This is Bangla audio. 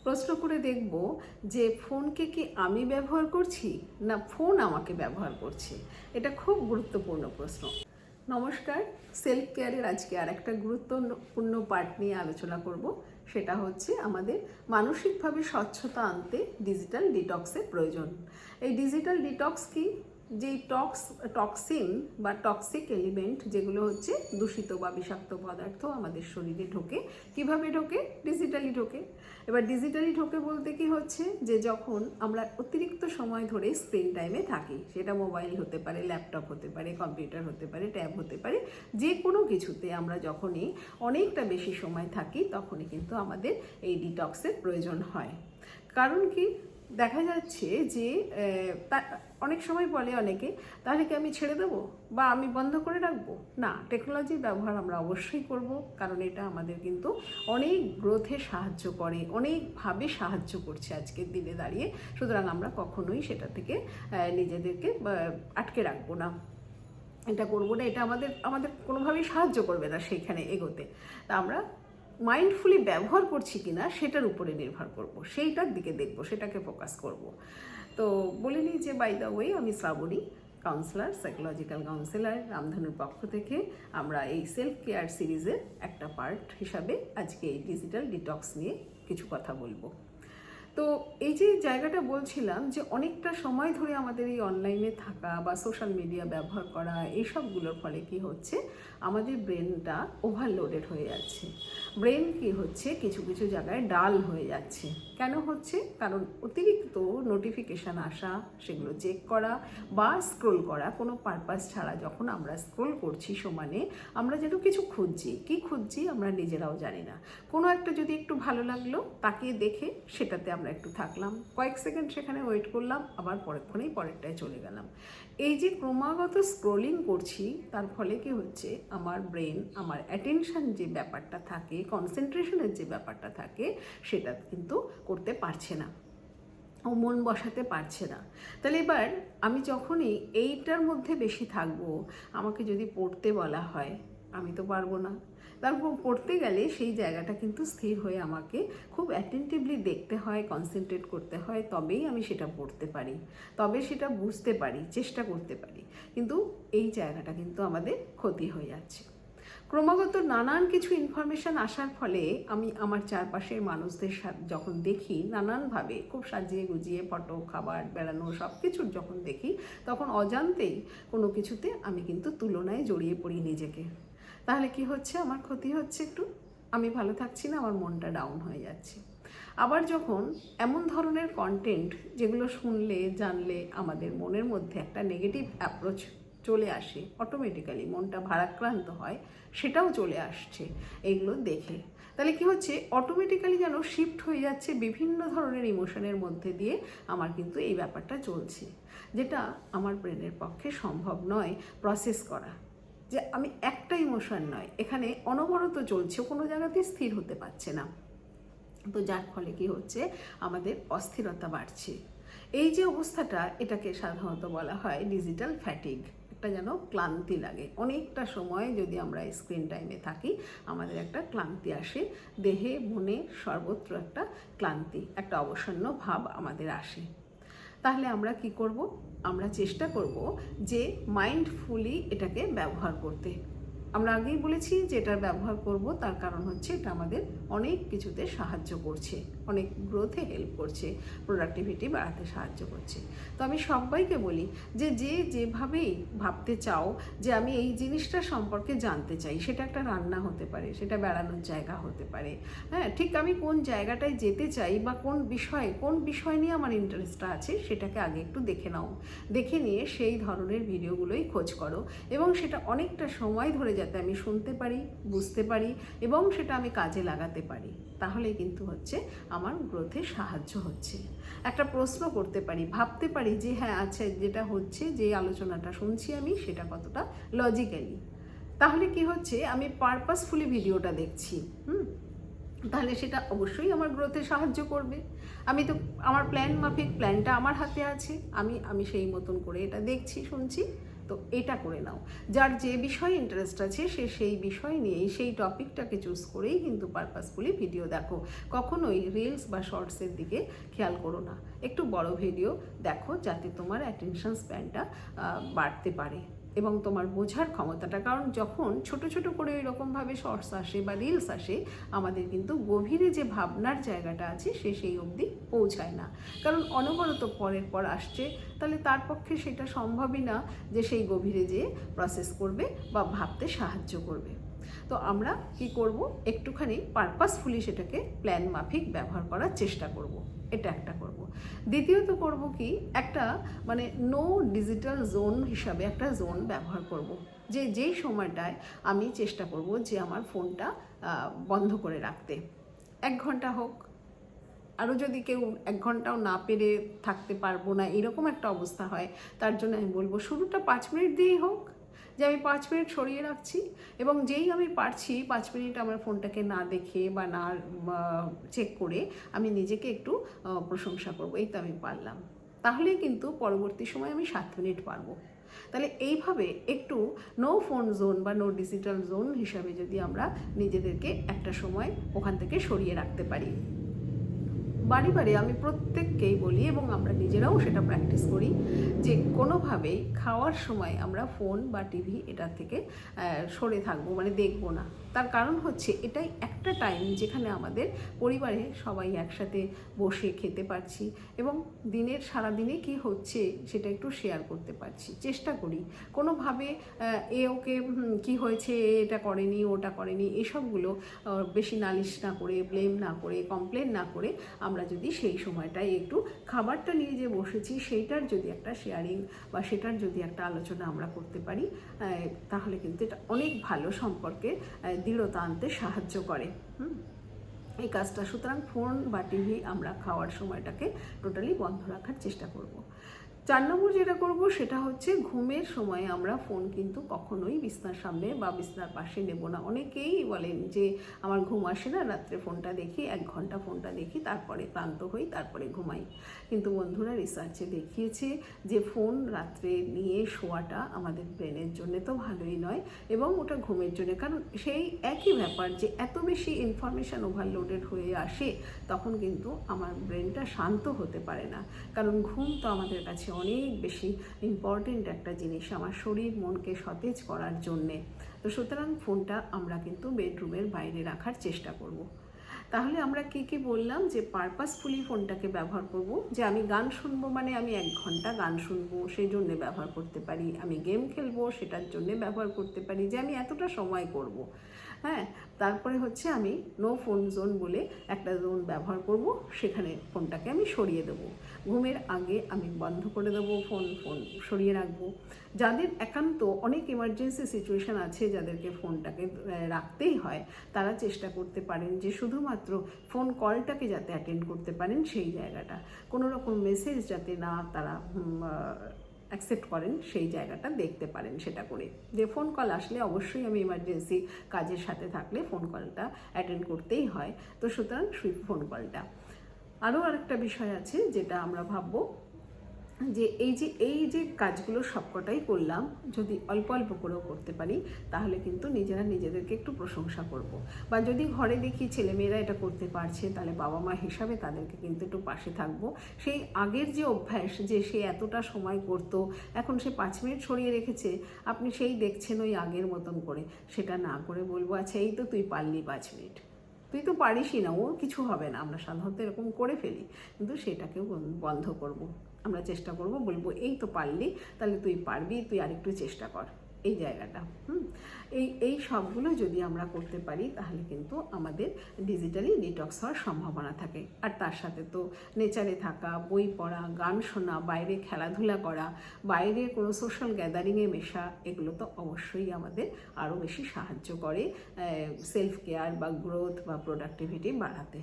প্রশ্ন করে দেখব যে ফোনকে কি আমি ব্যবহার করছি না ফোন আমাকে ব্যবহার করছে। এটা খুব গুরুত্বপূর্ণ প্রশ্ন। নমস্কার, সেলফ কেয়ারের আজকে আর একটা গুরুত্বপূর্ণ পার্ট নিয়ে আলোচনা করব। সেটা হচ্ছে আমাদের মানসিকভাবে স্বচ্ছতা আনতে ডিজিটাল ডিটক্সের প্রয়োজন। এই ডিজিটাল ডিটক্স কি? যেই টক্সিন বা টক্সিক এলিমেন্ট যেগুলো হচ্ছে দূষিত বা বিষাক্ত পদার্থ আমাদের শরীরে ঢোকে। কিভাবে ঢোকে? ডিজিটালি ঢোকে। এবার ডিজিটালি ঢোকে বলতে কি হচ্ছে যে যখন আমরা অতিরিক্ত সময় ধরে স্ক্রিন টাইমে থাকি, সেটা মোবাইল হতে পারে, ল্যাপটপ হতে পারে, কম্পিউটার হতে পারে, ট্যাব হতে পারে, যে কোনো কিছুতে আমরা যখনই অনেকটা বেশি সময় থাকি তখনই কিন্তু আমাদের এই ডিটক্সের প্রয়োজন হয়। কারণ কি? দেখা যাচ্ছে যে অনেক সময় বলে অনেকে, তাহলে কি আমি ছেড়ে দেবো বা আমি বন্ধ করে রাখবো? না, টেকনোলজির ব্যবহার আমরা অবশ্যই করব, কারণ এটা আমাদের কিন্তু অনেক গ্রোথে সাহায্য করে, অনেকভাবে সাহায্য করছে আজকের দিনে দাঁড়িয়ে। সুতরাং আমরা কখনোই সেটা থেকে নিজেদেরকে আটকে রাখবো না, এটা করবো না, এটা আমাদের কোনোভাবেই সাহায্য করবে না সেইখানে এগোতে। তা আমরা মাইন্ডফুলি ব্যবহার করছি কিনা সেটার উপরে নির্ভর করব, সেইটার দিকে দেখব, সেটাকে ফোকাস করব। তো বলে নিই যে বাই দ্য ওয়ে, আমি শ্রাবণী, কাউন্সিলার, সাইকোলজিক্যাল কাউন্সিলার, রামধনুর পক্ষ থেকে আমরা এই সেলফ কেয়ার সিরিজের একটা পার্ট হিসাবে আজকে এই ডিজিটাল ডিটক্স নিয়ে কিছু কথা বলবো। তো এই যে জায়গাটা বলছিলাম যে অনেকটা সময় ধরে আমাদের এই অনলাইনে থাকা বা সোশ্যাল মিডিয়া ব্যবহার করা, এইসবগুলোর ফলে কি হচ্ছে, আমাদের ব্রেনটা ওভারলোডেড হয়ে যাচ্ছে। ব্রেন কি হচ্ছে, কিছু কিছু জায়গায় ডাল হয়ে যাচ্ছে। কেন হচ্ছে? কারণ অতিরিক্ত নোটিফিকেশান আসা, সেগুলো চেক করা বা স্ক্রোল করা, কোনো পারপাস ছাড়া যখন আমরা স্ক্রোল করছি সমানে, আমরা যেন কিছু খুঁজছি। কি খুঁজছি আমরা নিজেরাও জানি না। কোনো একটা যদি একটু ভালো লাগলো, তাকিয়ে দেখে সেটাতে আমরা একটু থাকলাম, কয়েক সেকেন্ড সেখানে ওয়েট করলাম, আবার পরেক্ষণেই পরেরটায় চলে গেলাম। এই যে ক্রমাগত স্ক্রোলিং করছি, তার ফলে কি হচ্ছে, আমার ব্রেন, আমার অ্যাটেনশন যে ব্যাপারটা থাকে, কনসেন্ট্রেশনের যে ব্যাপারটা থাকে, সেটা কিন্তু করতে পারছে না, ও মন বসাতে পারছে না। তাহলে এবার আমি যখনই এইটার মধ্যে বেশি থাকবো, আমাকে যদি পড়তে বলা হয়, আমি তো পারবো না। তারপর পড়তে গেলে সেই জায়গাটা কিন্তু স্থির হয়ে আমাকে খুব অ্যাটেন্টিভলি দেখতে হয়, কনসেন্ট্রেট করতে হয়, তবেই আমি সেটা পড়তে পারি, তবে সেটা বুঝতে পারি, চেষ্টা করতে পারি। কিন্তু এই জায়গাটা কিন্তু আমাদের ক্ষতি হয়ে যাচ্ছে। ক্রমাগত নানান কিছু ইনফরমেশান আসার ফলে আমি আমার চারপাশের মানুষদের সাথে যখন দেখি, নানানভাবে খুব সাজিয়ে গুজিয়ে ফটো, খাবার, বেড়ানো, সব কিছুর যখন দেখি, তখন অজান্তেই কোনো কিছুতে আমি কিন্তু তুলনায় জড়িয়ে পড়ি নিজেকে। তাহলে কি হচ্ছে, আমার ক্ষতি হচ্ছে একটু, আমি ভালো থাকছি না, আমার মনটা ডাউন হয়ে যাচ্ছে। আবার যখন এমন ধরনের কন্টেন্ট যেগুলো শুনলে, জানলে আমাদের মনের মধ্যে একটা নেগেটিভ অ্যাপ্রোচ চলে আসে, অটোমেটিক্যালি মনটা ভারাক্রান্ত হয়, সেটাও চলে আসছে এইগুলো দেখে। তাহলে কি হচ্ছে, অটোমেটিক্যালি যেন শিফট হয়ে যাচ্ছে বিভিন্ন ধরনের ইমোশনের মধ্যে দিয়ে আমার কিন্তু এই ব্যাপারটা চলছে, যেটা আমার ব্রেনের পক্ষে সম্ভব নয় প্রসেস করা। যে আমি একটা ইমোশন নয়, এখানে অনবরত চলছে, কোনো জায়গাতেই স্থির হতে পারছে না। তো যার ফলে কি হচ্ছে, আমাদের অস্থিরতা বাড়ছে। এই যে অবস্থাটা, এটাকে সাধারণত বলা হয় ডিজিটাল ফ্যাটিগ। একটা যেন ক্লান্তি লাগে, অনেকটা সময় যদি আমরা স্ক্রিন টাইমে থাকি, আমাদের একটা ক্লান্তি আসে, দেহে মনে সর্বত্র একটা ক্লান্তি, একটা অবসন্ন ভাব আমাদের আসে। তাহলে আমরা কি করব? আমরা চেষ্টা করব যে মাইন্ডফুলি এটাকে ব্যবহার করতে। আমরা আগেই বলেছি যে এটার ব্যবহার করব, তার কারণ হচ্ছে এটা আমাদের অনেক কিছুতে সাহায্য করছে, অনেক গ্রোথে হেল্প করছে, প্রোডাক্টিভিটি বাড়াতে সাহায্য করছে। তো আমি সবাইকে বলি যে যেভাবেই ভাবতে চাও যে আমি এই জিনিসটা সম্পর্কে জানতে চাই, সেটা একটা রান্না হতে পারে, সেটা বেড়ানোর জায়গা হতে পারে, হ্যাঁ, ঠিক আমি কোন জায়গাটায় যেতে চাই বা কোন বিষয় নিয়ে আমার ইন্টারেস্টটা আছে, সেটাকে আগে একটু দেখে নাও। দেখে নিয়ে সেই ধরনের ভিডিওগুলোই খোঁজ করো, এবং সেটা অনেকটা সময় ধরে যাতে আমি শুনতে পারি, বুঝতে পারি, এবং সেটা আমি কাজে লাগাতে পারি, তাহলে কিন্তু হচ্ছে আমার গ্রোথে সাহায্য হচ্ছে। একটা প্রশ্ন করতে পারি, ভাবতে পারি যে হ্যাঁ আচ্ছা, যেটা হচ্ছে, যে আলোচনাটা শুনছি আমি, সেটা কতটা লজিক্যালি। তাহলে কি হচ্ছে, আমি পারপাসফুলি ভিডিওটা দেখছি, তাহলে সেটা অবশ্যই আমার গ্রোথে সাহায্য করবে। আমি তো আমার প্ল্যান মাফিক, প্ল্যানটা আমার হাতে আছে, আমি সেই মতন করে এটা দেখছি, শুনছি, তো এটা করে নাও। যার যে বিষয়ে ইন্টারেস্ট আছে সে সেই বিষয় নিয়েই সেই টপিকটাকে চুজ করেই কিন্তু পারপাসফুলি ভিডিও দেখো। কখনোই রিলস বা শর্টসের দিকে খেয়াল করো না, একটু বড় ভিডিও দেখো যাতে তোমার অ্যাটেনশন স্প্যানটা বাড়তে পারে এবং তোমার বোঝার ক্ষমতাটা। কারণ যখন ছোট ছোট করে এরকমভাবে শর্টস আসে বা রিলস আসে, আমাদের কিন্তু গভীরে যে ভাবনার জায়গাটা আছে সে সেই অবধি পৌঁছায় না, কারণ অনবরত পরের পর আসছে। তাহলে তার পক্ষে সেটা সম্ভবই না যে সেই গভীরে যেয়ে প্রসেস করবে বা ভাবতে সাহায্য করবে। তো আমরা কি করব, একটুখানি পারপাসফুলি সেটাকে প্ল্যান মাফিক ব্যবহার করার চেষ্টা করব, এটা একটা করব। দ্বিতীয়ত করব কি, একটা মানে নো ডিজিটাল জোন হিসাবে একটা জোন ব্যবহার করব, যে যেই সময়টায় আমি চেষ্টা করব যে আমার ফোনটা বন্ধ করে রাখতে। 1 ঘন্টা হোক, আরও যদি কেউ 1 ঘন্টাও না পেরে থাকতে পারবো না এরকম একটা অবস্থা হয়, তার জন্য আমি বলবো শুরুটা 5 মিনিট দিয়েই হোক, যে আমি 5 মিনিট সরিয়ে রাখছি এবং যেই আমি পারছি 5 মিনিট আমার ফোনটাকে না দেখে বা না চেক করে আমি নিজেকে একটু প্রশংসা করবো, এই তো আমি পারলাম। তাহলেই কিন্তু পরবর্তী সময় আমি 7 মিনিট পারবো। তাহলে এইভাবে একটু নো ফোন জোন বা নো ডিজিটাল জোন হিসাবে যদি আমরা নিজেদেরকে একটা সময় ওখান থেকে সরিয়ে রাখতে পারি। বাড়ি বাড়ি আমি প্রত্যেককেই বলি এবং আমরা নিজেরাও সেটা প্র্যাকটিস করি যে কোনোভাবেই খাওয়ার সময় আমরা ফোন বা টিভি এটার থেকে সরে থাকবো, মানে দেখবো না। তার কারণ হচ্ছে এটাই একটা টাইম যেখানে আমাদের পরিবারে সবাই একসাথে বসে খেতে পারছি এবং দিনের সারাদিনে কি হচ্ছে সেটা একটু শেয়ার করতে পারছি। চেষ্টা করি কোনোভাবে ওকে কি হয়েছে, এটা করেনি ওটা করেনি এসবগুলো বেশি নালিশ না করে, ব্লেম না করে, কমপ্লেন না করে আমরা যদি সেই সময়টায় একটু খাবারটা নিয়ে যে বসেছি সেইটার যদি একটা শেয়ারিং বা সেটার যদি একটা আলোচনা আমরা করতে পারি, তাহলে কিন্তু এটা অনেক ভালো সম্পর্কে দৃঢ়তা আনতে সাহায্য করে এই কাজটা। সুতরাং ফোন বা টিভি আমরা খাওয়ার সময়টাকে টোটালি বন্ধ রাখার চেষ্টা করব। 4 নম্বর যেটা করব সেটা হচ্ছে ঘুমের সময় আমরা ফোন কিন্তু কখনোই বিছনার সামনে বা বিছনার পাশে নেব না। অনেকেই বলেন যে আমার ঘুম আসে না, রাত্রে ফোনটা দেখি, 1 ঘন্টা ফোনটা দেখি, তারপরে ক্লান্ত হই, তারপরে ঘুমাই। কিন্তু বন্ধুরা রিসার্চে দেখিয়েছে যে ফোন রাত্রে নিয়ে শোয়াটা আমাদের ব্রেনের জন্য তো ভালোই নয় এবং ওটা ঘুমের জন্য, কারণ সেই একই ব্যাপার যে এত বেশি ইনফরমেশান ওভারলোডেড হয়ে আসে তখন কিন্তু আমার ব্রেনটা শান্ত হতে পারে না, কারণ ঘুম তো আমাদের কাছে অনেক বেশি ইম্পর্টেন্ট একটা জিনিস আমার শরীর মনকে সতেজ করার জন্যে। তো সুতরাং ফোনটা আমরা কিন্তু বেডরুমের বাইরে রাখার চেষ্টা করব। তাহলে আমরা কি বললাম, যে পারপাসফুলি ফোনটাকে ব্যবহার করব, যে আমি গান শুনবো মানে আমি 1 ঘন্টা গান শুনবো সেই জন্যে ব্যবহার করতে পারি, আমি গেম খেলবো সেটার জন্যে ব্যবহার করতে পারি, যে আমি এতটা সময় করব। হ্যাঁ, তারপরে হচ্ছে আমি নো ফোন জোন বলে একটা জোন ব্যবহার করব, সেখানে ফোনটাকে আমি সরিয়ে দেবো। ঘুমের আগে আমি বন্ধ করে দেবো ফোন সরিয়ে রাখবো। যাদের একান্ত অনেক এমার্জেন্সি সিচুয়েশান আছে যাদেরকে ফোনটাকে রাখতেই হয়, তারা চেষ্টা করতে পারেন যে শুধুমাত্র ফোন কলটাকে যাতে অ্যাটেন্ড করতে পারেন সেই জায়গাটা, কোনো রকম মেসেজ যাতে না তারা অ্যাকসেপ্ট করেন সেই জায়গাটা দেখতে পারেন। সেটা করে যে ফোন কল আসলে অবশ্যই আমি এমার্জেন্সি কাজের সাথে থাকলে ফোন কলটা অ্যাটেন্ড করতেই হয়, তো সুতরাং ফোন কলটা। আরও আরেকটা বিষয় আছে যেটা আমরা ভাববো, যে এই যে কাজগুলো সবকটাই করলাম, যদি অল্প অল্প করেও করতে পারি তাহলে কিন্তু নিজেরা নিজেদেরকে একটু প্রশংসা করব। বা যদি ঘরে দেখি ছেলেমেয়েরা এটা করতে পারছে তাহলে বাবা মা হিসাবে তাদেরকে কিন্তু একটু পাশে থাকবো। সেই আগের যে অভ্যাস যে সে এতটা সময় করতো এখন সে 5 মিনিট সরিয়ে রেখেছে, আপনি সেই দেখছেন ওই আগের মতন করে, সেটা না করে বলবো আচ্ছা এই তো তুই পারলি 5 মিনিট, তুই তো পারিসই না, ওর কিছু হবে না। আমরা সাধারণত এরকম করে ফেলি, কিন্তু সেটাকেও বন্ধ করব। আমরা চেষ্টা করব, বলবো এই তো পারলি, তাহলে তুই পারবি, তুই আরেকটু চেষ্টা কর, এই জায়গাটা। এই সবগুলো যদি আমরা করতে পারি তাহলে কিন্তু আমাদের ডিজিটালি ডিটক্স হওয়ার সম্ভাবনা থাকে। আর তার সাথে তো নেচারে থাকা, বই পড়া, গান শোনা, বাইরে খেলাধুলা করা, বাইরে কোনো সোশ্যাল গ্যাদারিংয়ে মেশা, এগুলো তো অবশ্যই আমাদের আরও বেশি সাহায্য করে সেলফ কেয়ার বা গ্রোথ বা প্রোডাক্টিভিটি বাড়াতে।